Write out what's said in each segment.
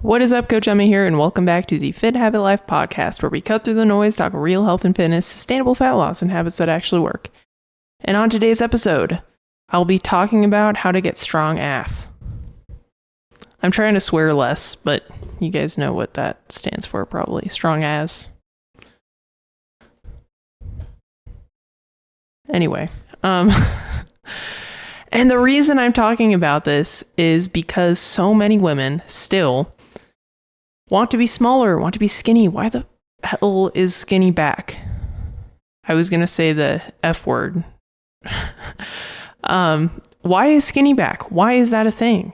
What is up, Coach Emma here, and welcome back to the Fit Habit Life podcast, where we cut through the noise, talk real health and fitness, sustainable fat loss, and habits that actually work. And on today's episode, I'll be talking about how to get strong AF. I'm trying to swear less, but you guys know what that stands for probably. Strong as. Anyway, and the reason I'm talking about this is because so many women still want to be smaller, want to be skinny. Why the hell is skinny back? I was going to say the F word. Why is skinny back? Why is that a thing?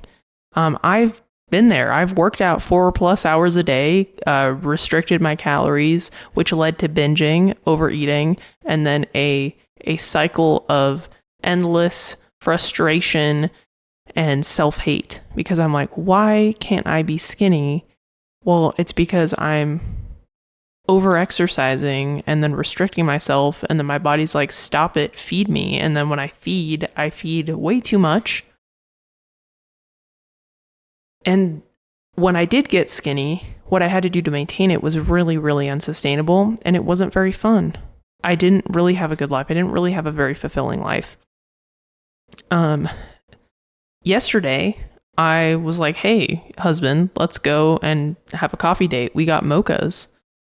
I've been there. I've worked out 4+ hours a day, restricted my calories, which led to binging, overeating, and then a cycle of endless frustration and self-hate because I'm like, why can't I be skinny? Well, it's because I'm over-exercising and then restricting myself, and then my body's like, stop it, feed me. And then when I feed way too much. And when I did get skinny, what I had to do to maintain it was really, really unsustainable, and it wasn't very fun. I didn't really have a good life. I didn't really have a very fulfilling life. Yesterday, I was like, hey, husband, let's go and have a coffee date. We got mochas.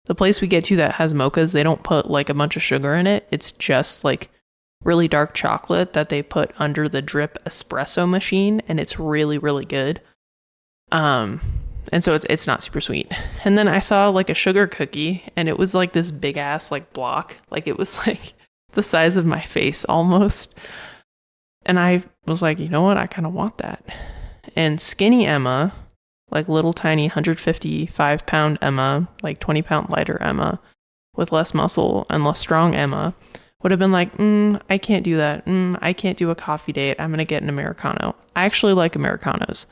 The place we get to that has mochas, they don't put like a bunch of sugar in it. It's just like really dark chocolate that they put under the drip espresso machine, and it's really, really good. And so it's not super sweet. And then I saw like a sugar cookie, and it was like this big ass like block. Like it was like the size of my face almost. And I was like, you know what? I kind of want that. And skinny Emma, like little tiny 155-pound Emma, like 20-pound lighter Emma with less muscle and less strong Emma would have been like, I can't do that. I can't do a coffee date. I'm going to get an Americano. I actually like Americanos.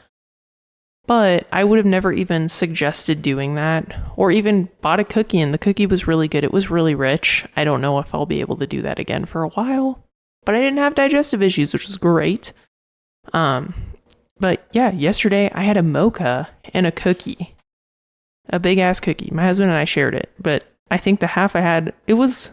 But I would have never even suggested doing that or even bought a cookie, and the cookie was really good. It was really rich. I don't know if I'll be able to do that again for a while, but I didn't have digestive issues, which was great. But yeah, yesterday I had a mocha and a cookie, a big ass cookie. My husband and I shared it, but I think the half I had, it was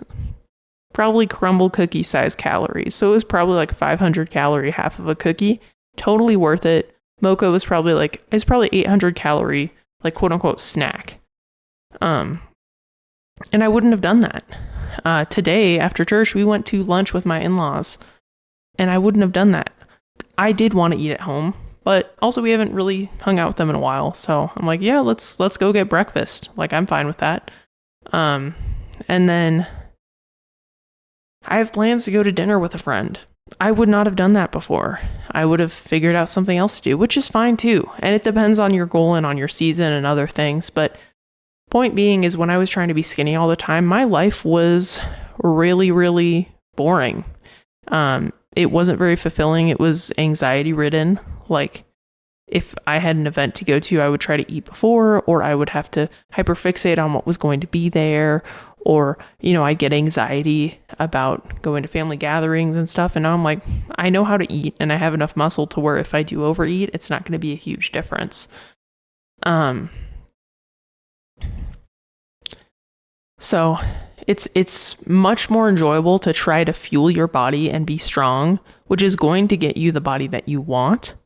probably crumble cookie size calories. So it was probably like 500 calorie half of a cookie. Totally worth it. Mocha was probably 800 calorie, like quote unquote snack. And I wouldn't have done that. Today after church, we went to lunch with my in-laws, and I wouldn't have done that. I did want to eat at home, but also we haven't really hung out with them in a while. So I'm like, yeah, let's go get breakfast. Like I'm fine with that. And then I have plans to go to dinner with a friend. I would not have done that before. I would have figured out something else to do, which is fine too. And it depends on your goal and on your season and other things. But point being is, when I was trying to be skinny all the time, my life was really, really boring. It wasn't very fulfilling. It was anxiety ridden. Like if I had an event to go to, I would try to eat before, or I would have to hyperfixate on what was going to be there. Or, I'd get anxiety about going to family gatherings and stuff. And now I'm like, I know how to eat, and I have enough muscle to where if I do overeat, it's not going to be a huge difference. So it's much more enjoyable to try to fuel your body and be strong, which is going to get you the body that you want,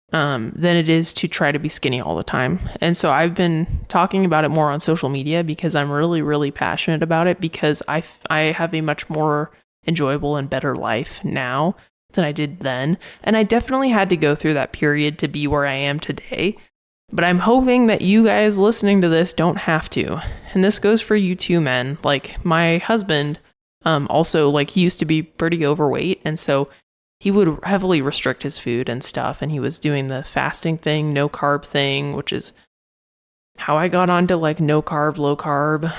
than it is to try to be skinny all the time. And so I've been talking about it more on social media because I'm really, really passionate about it, because I have a much more enjoyable and better life now than I did then. And I definitely had to go through that period to be where I am today. But I'm hoping that you guys listening to this don't have to. And this goes for you too, men. Like my husband, also, like, he used to be pretty overweight, and so he would heavily restrict his food and stuff, and he was doing the fasting thing, no carb thing, which is how I got onto like no carb, low carb.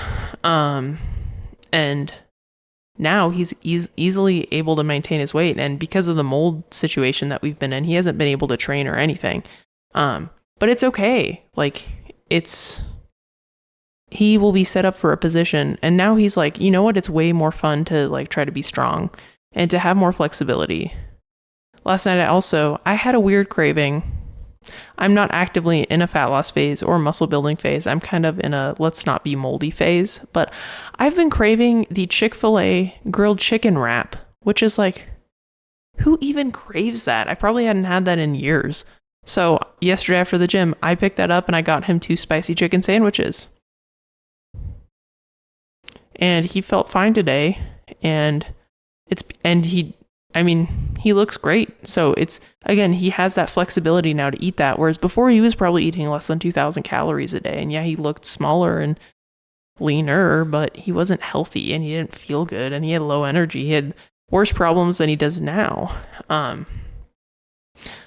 And now he's easily able to maintain his weight, and because of the mold situation that we've been in, he hasn't been able to train or anything. But it's okay. Like he will be set up for a position, and now he's like, you know what? It's way more fun to like try to be strong and to have more flexibility. Last night I had a weird craving I'm not actively in a fat loss phase or muscle building phase. I'm kind of in a let's not be moldy phase, but I've been craving the Chick-fil-A grilled chicken wrap, which is like, who even craves that? I probably hadn't had that in years. So yesterday after the gym, I picked that up and I got him 2 spicy chicken sandwiches. And he felt fine today. And he looks great. So it's, again, he has that flexibility now to eat that. Whereas before he was probably eating less than 2,000 calories a day. And yeah, he looked smaller and leaner, but he wasn't healthy and he didn't feel good and he had low energy. He had worse problems than he does now.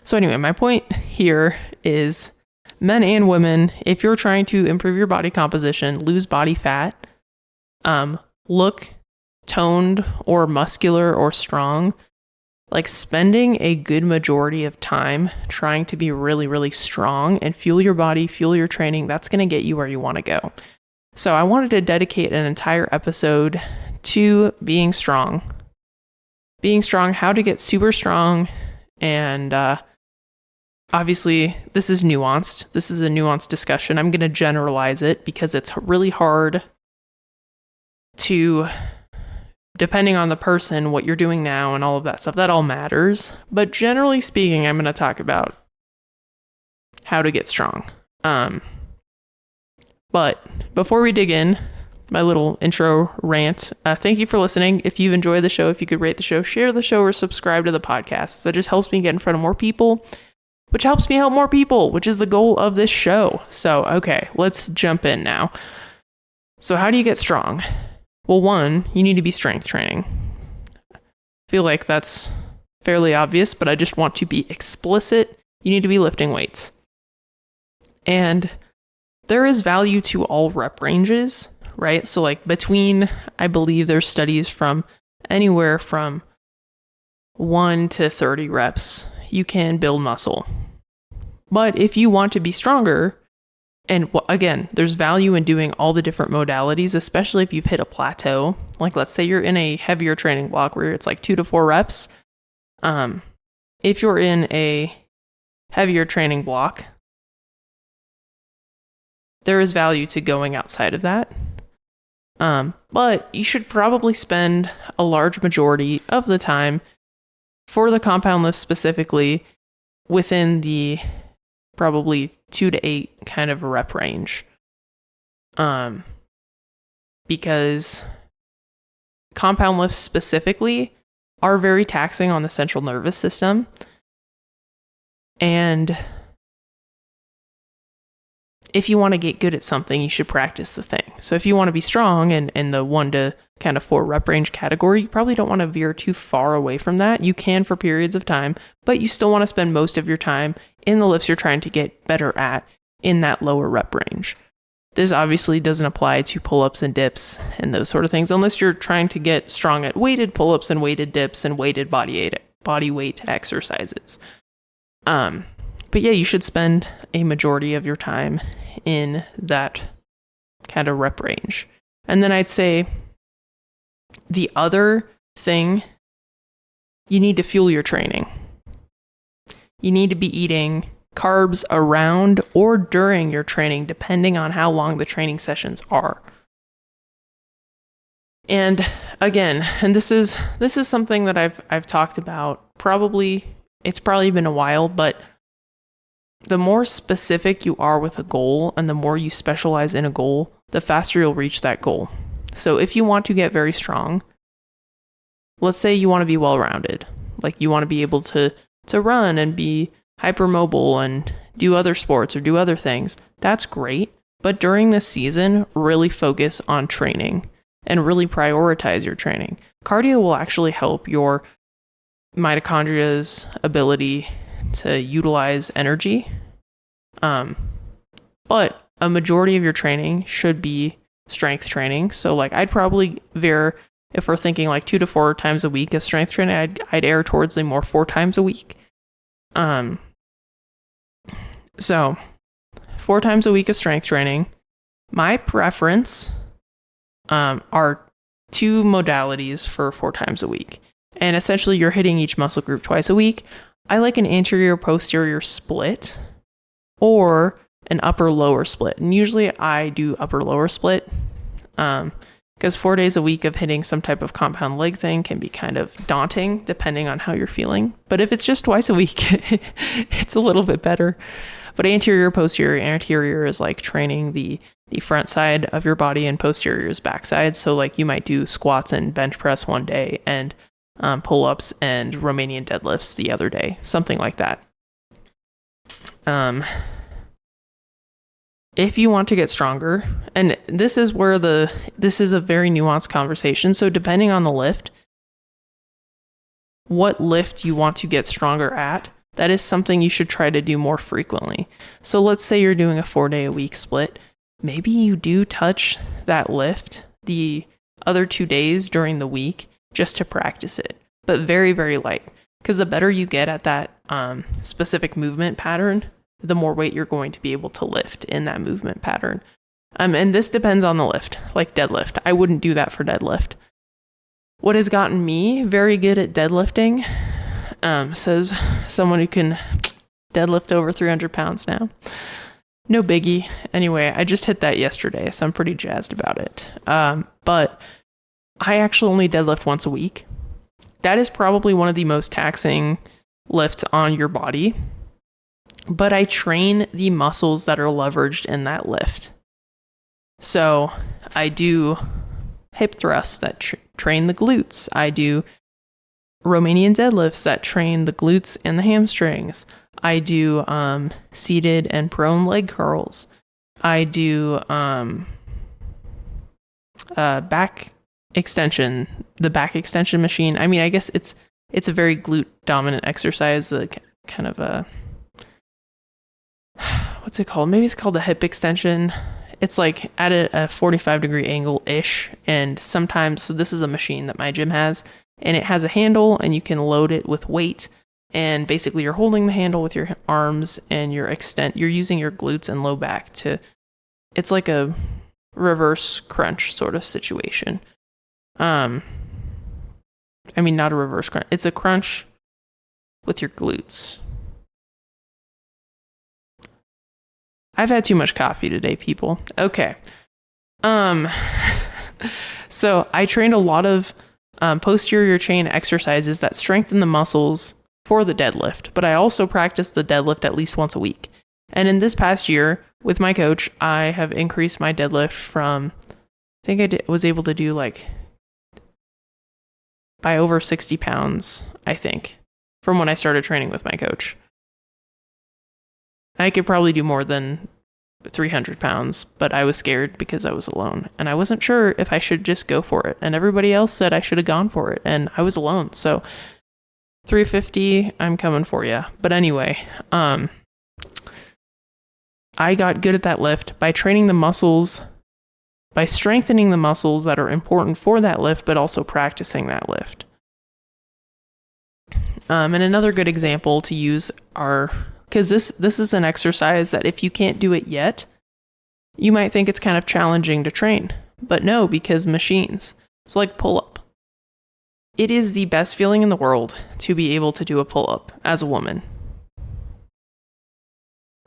So anyway, my point here is men and women, if you're trying to improve your body composition, lose body fat, look toned or muscular or strong, like spending a good majority of time trying to be really, really strong and fuel your body, fuel your training, that's going to get you where you want to go. So I wanted to dedicate an entire episode to being strong, how to get super strong. And obviously, this is nuanced. This is a nuanced discussion. I'm going to generalize it because it's really hard to, depending on the person, what you're doing now and all of that stuff, that all matters. But generally speaking, I'm going to talk about how to get strong. But before we dig in, my little intro rant, thank you for listening. If you've enjoyed the show, if you could rate the show, share the show, or subscribe to the podcast. That just helps me get in front of more people, which helps me help more people, which is the goal of this show. So, okay, let's jump in now. So how do you get strong? Well, one, you need to be strength training. I feel like that's fairly obvious, but I just want to be explicit. You need to be lifting weights. And there is value to all rep ranges, right? So like between, I believe there's studies from anywhere from 1 to 30 reps, you can build muscle. But if you want to be stronger, and again, there's value in doing all the different modalities, especially if you've hit a plateau. Like let's say you're in a heavier training block where it's like 2 to 4 reps. If you're in a heavier training block, there is value to going outside of that. But you should probably spend a large majority of the time for the compound lift specifically within the probably 2 to 8 kind of rep range. Because compound lifts specifically are very taxing on the central nervous system. And if you want to get good at something, you should practice the thing. So if you want to be strong and in the 1 to kind of 4 rep range category, you probably don't want to veer too far away from that. You can for periods of time, but you still want to spend most of your time in the lifts you're trying to get better at in that lower rep range. This obviously doesn't apply to pull-ups and dips and those sort of things, unless you're trying to get strong at weighted pull-ups and weighted dips and weighted body weight exercises. But yeah, you should spend a majority of your time in that kind of rep range. And then I'd say the other thing, you need to fuel your training. You need to be eating carbs around or during your training, depending on how long the training sessions are. And again, and this is something that I've talked about, it's probably been a while, but the more specific you are with a goal and the more you specialize in a goal, the faster you'll reach that goal. So if you want to get very strong, let's say you want to be well-rounded, like you want to be able to run and be hypermobile and do other sports or do other things, that's great. But during this season, really focus on training and really prioritize your training. Cardio will actually help your mitochondria's ability to utilize energy. But a majority of your training should be strength training. So like I'd probably veer, if we're thinking like 2 to 4 times a week of strength training, I'd err towards the more 4 times a week. So 4 times a week of strength training. My preference are 2 modalities for 4 times a week. And essentially you're hitting each muscle group twice a week. I like an anterior posterior split or an upper lower split. And usually I do upper lower split because 4 days a week of hitting some type of compound leg thing can be kind of daunting depending on how you're feeling. But if it's just twice a week, it's a little bit better. But anterior, posterior, anterior is like training the front side of your body, and posterior is backside. So like you might do squats and bench press one day and pull-ups and Romanian deadlifts the other day, something like that. If you want to get stronger, and this is where this is a very nuanced conversation. So depending on the lift, what lift you want to get stronger at, that is something you should try to do more frequently. So let's say you're doing a 4-day-a-week split. Maybe you do touch that lift the other 2 days during the week just to practice it, but very, very light. Because the better you get at that specific movement pattern, the more weight you're going to be able to lift in that movement pattern. And this depends on the lift, like deadlift. I wouldn't do that for deadlift. What has gotten me very good at deadlifting, says someone who can deadlift over 300 pounds now. No biggie. Anyway, I just hit that yesterday, so I'm pretty jazzed about it. But I actually only deadlift once a week. That is probably one of the most taxing lifts on your body. But I train the muscles that are leveraged in that lift. So I do hip thrusts that train the glutes. I do Romanian deadlifts that train the glutes and the hamstrings. I do seated and prone leg curls. I do back extension, the back extension machine. I mean, I guess it's a very glute dominant exercise, the kind of a, what's it called? Maybe it's called a hip extension. It's like at a 45-degree angle-ish. And sometimes, so this is a machine that my gym has, and it has a handle and you can load it with weight. And basically you're holding the handle with your arms and you're using your glutes and low back to, it's like a reverse crunch sort of situation. I mean, not a reverse crunch. It's a crunch with your glutes. I've had too much coffee today, people. Okay. So I trained a lot of posterior chain exercises that strengthen the muscles for the deadlift, but I also practice the deadlift at least once a week. And in this past year with my coach, I have increased my deadlift from, I think was able to do like by over 60 pounds, I think, from when I started training with my coach. I could probably do more than 300 pounds, but I was scared because I was alone and I wasn't sure if I should just go for it. And everybody else said I should have gone for it and I was alone. So 350, I'm coming for you. But anyway, I got good at that lift by training the muscles, by strengthening the muscles that are important for that lift, but also practicing that lift. And another good example to use are, because this is an exercise that if you can't do it yet, you might think it's kind of challenging to train. But no, because machines. So like pull-up. It is the best feeling in the world to be able to do a pull-up as a woman.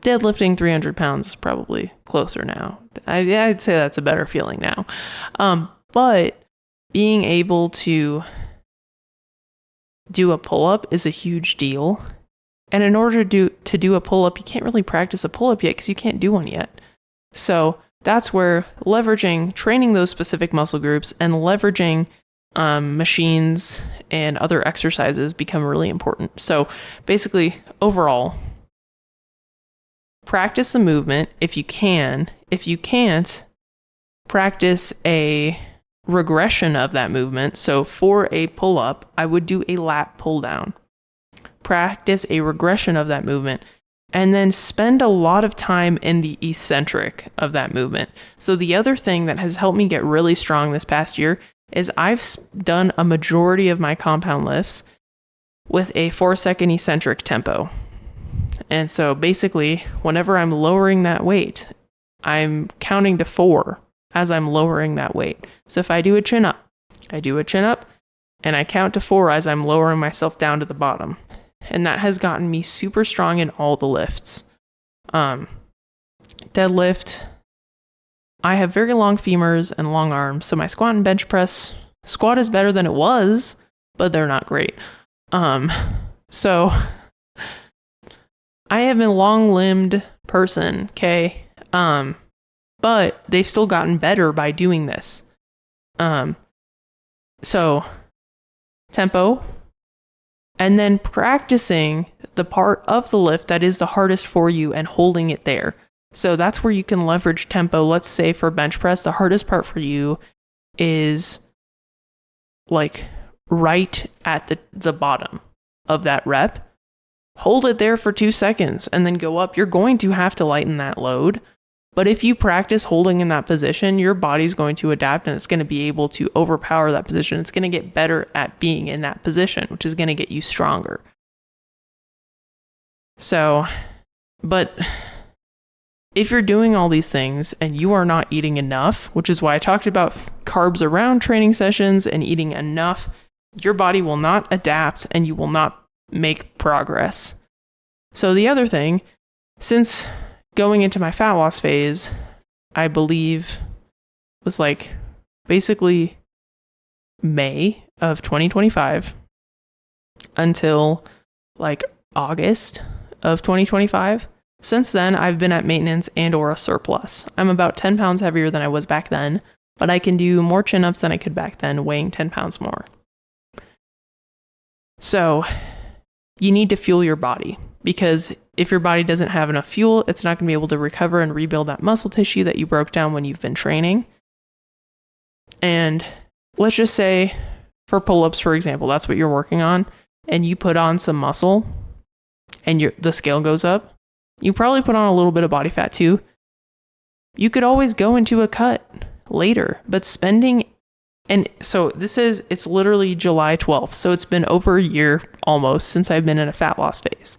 Deadlifting 300 pounds is probably closer now. I'd say that's a better feeling now. But being able to do a pull-up is a huge deal. And in order to do a pull-up, you can't really practice a pull-up yet because you can't do one yet. So that's where training those specific muscle groups and leveraging machines and other exercises become really important. So basically, overall, practice the movement if you can. If you can't, practice a regression of that movement. So for a pull-up, I would do a lat pull-down. Practice a regression of that movement, and then spend a lot of time in the eccentric of that movement. So the other thing that has helped me get really strong this past year is I've done a majority of my compound lifts with a 4-second eccentric tempo. And so basically, whenever I'm lowering that weight, I'm counting to 4 as I'm lowering that weight. So if I do a chin up, and I count to 4 as I'm lowering myself down to the bottom. And that has gotten me super strong in all the lifts. Deadlift, I have very long femurs and long arms, so my squat and bench press, squat is better than it was, but they're not great. So I am a long-limbed person, okay? But they've still gotten better by doing this. So tempo, and then practicing the part of the lift that is the hardest for you and holding it there. So that's where you can leverage tempo. Let's say for bench press, the hardest part for you is like right at the bottom of that rep. Hold it there for 2 seconds and then go up. You're going to have to lighten that load. But if you practice holding in that position, your body's going to adapt and it's going to be able to overpower that position. It's going to get better at being in that position, which is going to get you stronger. So, but if you're doing all these things and you are not eating enough, which is why I talked about carbs around training sessions and eating enough, your body will not adapt and you will not make progress. So the other thing, since going into my fat loss phase, I believe was like basically May of 2025 until like August of 2025. Since then, I've been at maintenance and or a surplus. I'm about 10 pounds heavier than I was back then, but I can do more chin-ups than I could back then, weighing 10 pounds more. So you need to fuel your body, because if your body doesn't have enough fuel, it's not going to be able to recover and rebuild that muscle tissue that you broke down when you've been training. And let's just say for pull-ups, for example, that's what you're working on, and you put on some muscle and the scale goes up. You probably put on a little bit of body fat too. You could always go into a cut later, but spending, and so it's literally July 12th. So it's been over a year almost since I've been in a fat loss phase.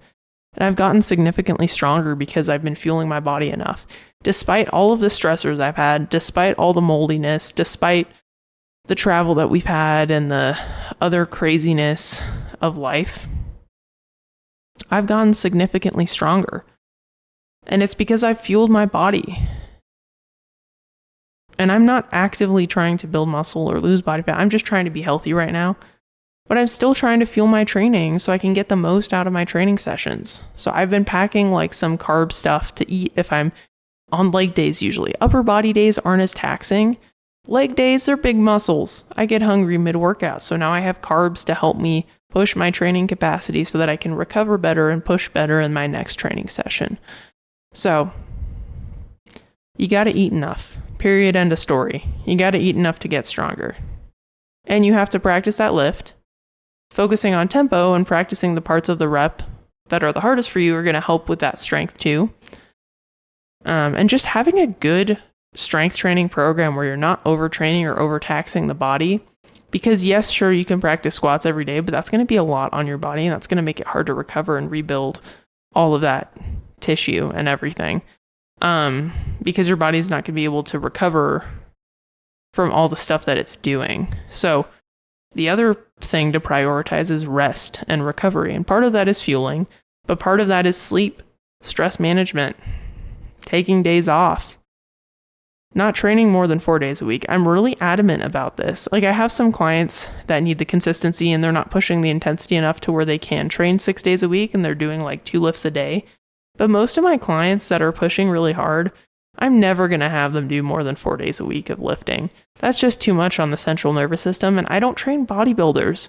And I've gotten significantly stronger because I've been fueling my body enough. Despite all of the stressors I've had, despite all the moldiness, despite the travel that we've had and the other craziness of life, I've gotten significantly stronger. And it's because I've fueled my body. And I'm not actively trying to build muscle or lose body fat. I'm just trying to be healthy right now. But I'm still trying to fuel my training so I can get the most out of my training sessions. So I've been packing like some carb stuff to eat if I'm on leg days usually. Upper body days aren't as taxing. Leg days are big muscles. I get hungry mid-workout. So now I have carbs to help me push my training capacity so that I can recover better and push better in my next training session. So you got to eat enough. Period. End of story. You got to eat enough to get stronger. And you have to practice that lift. Focusing on tempo and practicing the parts of the rep that are the hardest for you are going to help with that strength too. And just having a good strength training program where you're not overtraining or overtaxing the body. Because yes, sure, you can practice squats every day, but that's going to be a lot on your body and that's going to make it hard to recover and rebuild all of that tissue and everything. Because your body's not going to be able to recover from all the stuff that it's doing. So the other thing to prioritize is rest and recovery. And part of that is fueling, but part of that is sleep, stress management, taking days off, not training more than 4 days a week. I'm really adamant about this. Like I have some clients that need the consistency and they're not pushing the intensity enough to where they can train 6 days a week and they're doing like 2 lifts a day. But most of my clients that are pushing really hard, I'm never going to have them do more than 4 days a week of lifting. That's just too much on the central nervous system, and I don't train bodybuilders.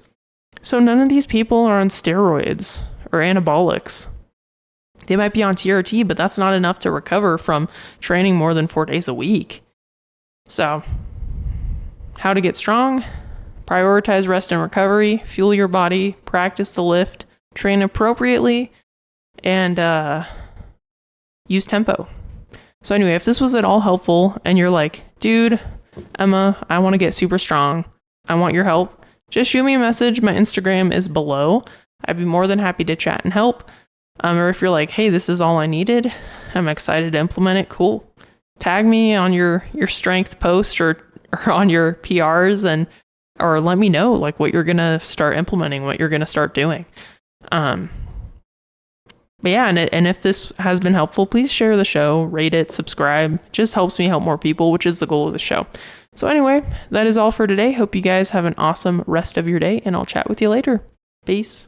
So none of these people are on steroids or anabolics. They might be on TRT, but that's not enough to recover from training more than 4 days a week. So, how to get strong? Prioritize rest and recovery, fuel your body, practice the lift, train appropriately, and use tempo. So anyway, if this was at all helpful and you're like, dude, Emma, I want to get super strong. I want your help. Just shoot me a message. My Instagram is below. I'd be more than happy to chat and help. Or if you're like, hey, this is all I needed, I'm excited to implement it. Cool. Tag me on your strength post or on your PRs or let me know like what you're going to start implementing, what you're going to start doing. But yeah, and if this has been helpful, please share the show, rate it, subscribe. It just helps me help more people, which is the goal of the show. So anyway, that is all for today. Hope you guys have an awesome rest of your day, and I'll chat with you later. Peace.